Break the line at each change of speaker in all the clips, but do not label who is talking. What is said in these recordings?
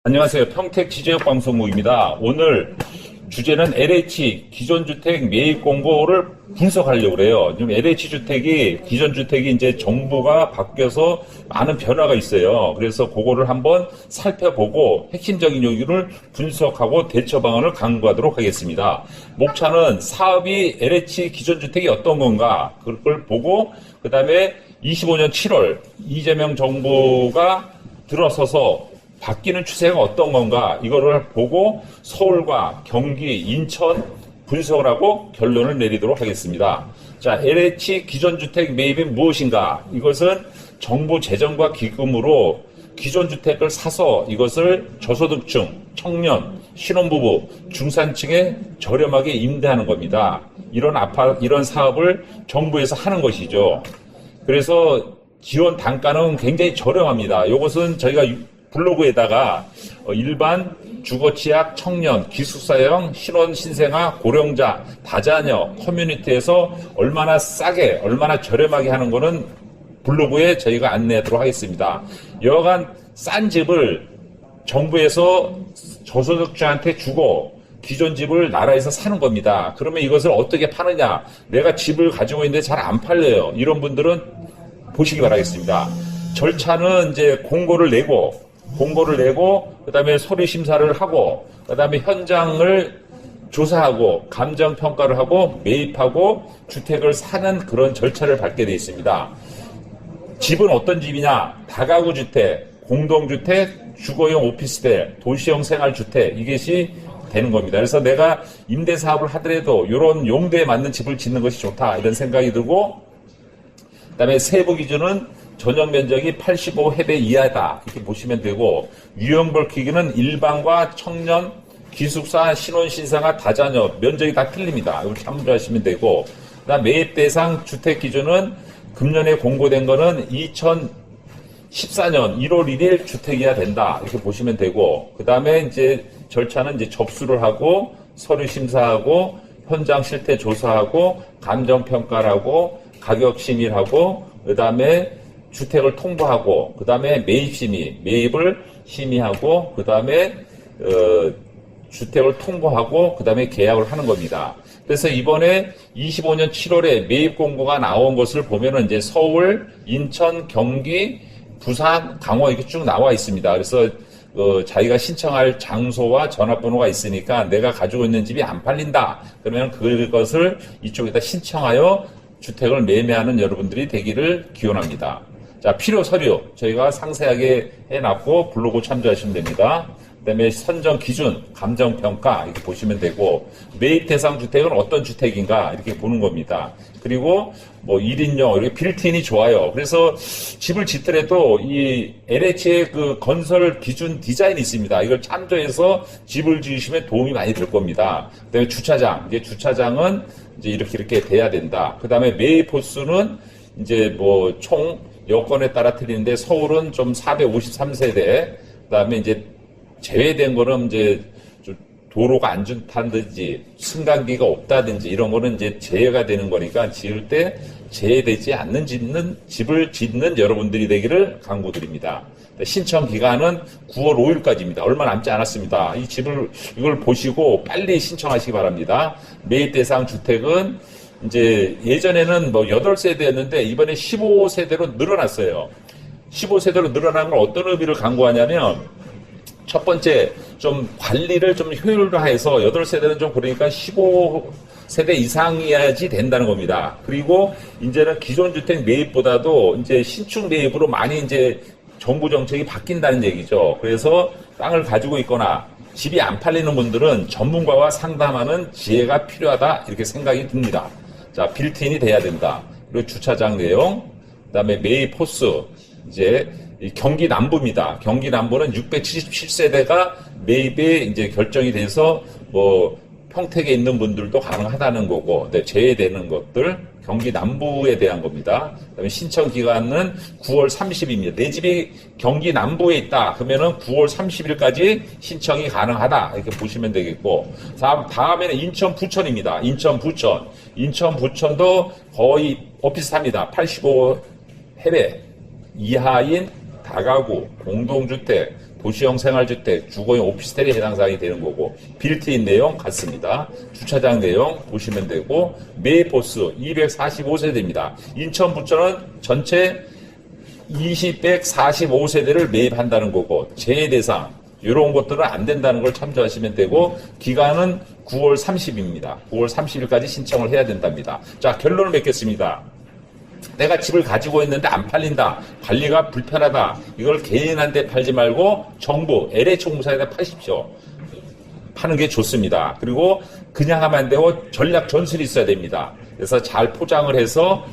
안녕하세요. 평택 지제역방송국입니다. 오늘 주제는 LH 기존주택 매입 공고를 분석하려고 해요. 지금 LH 주택이, 기존주택이 이제 정부가 바뀌어서 많은 변화가 있어요. 그래서 그거를 한번 살펴보고 핵심적인 요인을 분석하고 대처 방안을 강구하도록 하겠습니다. 목차는 사업이 LH 기존주택이 어떤 건가, 그걸 보고, 그 다음에 25년 7월 이재명 정부가 들어서서 바뀌는 추세가 어떤 건가, 이거를 보고 서울과 경기, 인천 분석을 하고 결론을 내리도록 하겠습니다. 자, LH 기존주택 매입이 무엇인가? 이것은 정부 재정과 기금으로 기존주택을 사서 이것을 저소득층, 청년, 신혼부부, 중산층에 저렴하게 임대하는 겁니다. 이런 사업을 정부에서 하는 것이죠. 그래서 지원 단가는 굉장히 저렴합니다. 이것은 저희가 블로그에다가 일반 주거취약 청년, 기숙사형, 신혼, 신생아, 고령자, 다자녀, 커뮤니티에서 얼마나 싸게, 얼마나 저렴하게 하는 거는 블로그에 저희가 안내하도록 하겠습니다. 여하간 싼 집을 정부에서 저소득자한테 주고 기존 집을 나라에서 사는 겁니다. 그러면 이것을 어떻게 파느냐? 내가 집을 가지고 있는데 잘 안 팔려요. 이런 분들은 보시기 바라겠습니다. 절차는 이제 공고를 내고, 그 다음에 서류 심사를 하고, 그 다음에 현장을 조사하고, 감정평가를 하고, 매입하고, 주택을 사는 그런 절차를 밟게 되어 있습니다. 집은 어떤 집이냐? 다가구 주택, 공동주택, 주거용 오피스텔, 도시형 생활주택, 이것이 되는 겁니다. 그래서 내가 임대사업을 하더라도 이런 용도에 맞는 집을 짓는 것이 좋다, 이런 생각이 들고, 그 다음에 세부 기준은 전용 면적이 85세대 이하다, 이렇게 보시면 되고, 유형 밝히기는 일반과 청년, 기숙사, 신혼, 신생아, 다자녀 면적이 다 틀립니다. 이걸 참조하시면 되고, 그다음 매입 대상 주택 기준은 금년에 공고된 거는 2014년 1월 1일 주택이어야 된다, 이렇게 보시면 되고, 그 다음에 이제 절차는 이제 접수를 하고 서류 심사하고 현장 실태 조사하고 감정 평가를 하고 가격 심의하고, 그 다음에 주택을 통보하고, 그 다음에 매입 심의, 매입을 심의하고, 그 다음에 주택을 통보하고, 그 다음에 계약을 하는 겁니다. 그래서 이번에 25년 7월에 매입 공고가 나온 것을 보면은 이제 서울, 인천, 경기, 부산, 강원 이렇게 쭉 나와 있습니다. 그래서 자기가 신청할 장소와 전화번호가 있으니까 내가 가지고 있는 집이 안 팔린다, 그러면 그것을 이쪽에다 신청하여 주택을 매매하는 여러분들이 되기를 기원합니다. 자, 필요 서류 저희가 상세하게 해놨고 블로그 참조하시면 됩니다. 그 다음에 선정 기준, 감정평가 이렇게 보시면 되고, 매입 대상 주택은 어떤 주택인가 이렇게 보는 겁니다. 그리고 뭐 1인용 이렇게 빌트인이 좋아요. 그래서 집을 짓더라도 이 LH의 그 건설 기준 디자인이 있습니다. 이걸 참조해서 집을 지으시면 도움이 많이 될 겁니다. 그 다음에 주차장, 이제 주차장은 이제 이렇게 돼야 된다. 그 다음에 매입 호수는 이제 뭐 총 여건에 따라 틀리는데, 서울은 좀 453세대, 그 다음에 이제 제외된 거는 이제 도로가 안 좋다든지 승강기가 없다든지 이런 거는 이제 제외가 되는 거니까 지을 때 제외되지 않는 집을 짓는 여러분들이 되기를 강구드립니다. 신청 기간은 9월 5일까지입니다. 얼마 남지 않았습니다. 이걸 보시고 빨리 신청하시기 바랍니다. 매입 대상 주택은 이제 예전에는 뭐 8세대였는데 이번에 15세대로 늘어났어요. 15세대로 늘어난 건 어떤 의미를 강구하냐면, 첫 번째, 좀 관리를 좀 효율화해서 8세대는 좀 그러니까 15세대 이상이어야지 된다는 겁니다. 그리고 이제는 기존 주택 매입보다도 이제 신축 매입으로 많이 이제 정부 정책이 바뀐다는 얘기죠. 그래서 땅을 가지고 있거나 집이 안 팔리는 분들은 전문가와 상담하는 지혜가 필요하다, 이렇게 생각이 듭니다. 자, 빌트인이 돼야 된다. 그리고 주차장 내용, 그 다음에 매입 호수, 이제 경기 남부입니다. 경기 남부는 677세대가 매입이 이제 결정이 돼서 뭐 평택에 있는 분들도 가능하다는 거고, 네, 제외되는 것들 경기 남부에 대한 겁니다. 그다음에 신청 기간은 9월 30일입니다. 내 집이 경기 남부에 있다 그러면은 9월 30일까지 신청이 가능하다, 이렇게 보시면 되겠고, 다음에는 인천 부천입니다. 인천 부천도 거의 비슷합니다. 85세대 이하인 다가구, 공동주택, 도시형 생활주택, 주거용 오피스텔에 해당 사항이 되는 거고, 빌트인 내용 같습니다. 주차장 내용 보시면 되고, 매입보수 245세대입니다. 인천, 부천은 전체 245세대를 매입한다는 거고, 재해 대상, 이런 것들은 안 된다는 걸 참조하시면 되고, 기간은 9월 30일입니다. 9월 30일까지 신청을 해야 된답니다. 자, 결론을 맺겠습니다. 내가 집을 가지고 있는데 안 팔린다. 관리가 불편하다. 이걸 개인한테 팔지 말고 정부, LH공사에다 파십시오. 파는 게 좋습니다. 그리고 그냥 하면 안 되고 전략 전술이 있어야 됩니다. 그래서 잘 포장을 해서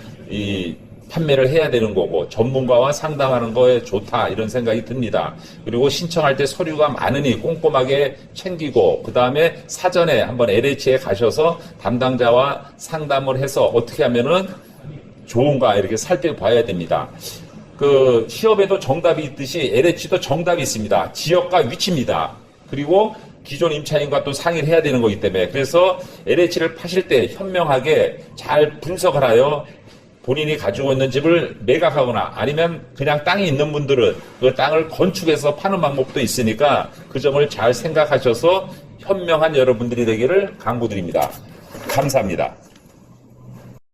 판매를 해야 되는 거고, 전문가와 상담하는 거에 좋다, 이런 생각이 듭니다. 그리고 신청할 때 서류가 많으니 꼼꼼하게 챙기고, 그 다음에 사전에 한번 LH에 가셔서 담당자와 상담을 해서 어떻게 하면은 좋은가 이렇게 살펴봐야 됩니다. 그 시험에도 정답이 있듯이 LH도 정답이 있습니다. 지역과 위치입니다. 그리고 기존 임차인과 또 상의를 해야 되는 거기 때문에, 그래서 LH를 파실 때 현명하게 잘 분석을 하여 본인이 가지고 있는 집을 매각하거나 아니면 그냥 땅이 있는 분들은 그 땅을 건축해서 파는 방법도 있으니까 그 점을 잘 생각하셔서 현명한 여러분들이 되기를 강구드립니다. 감사합니다.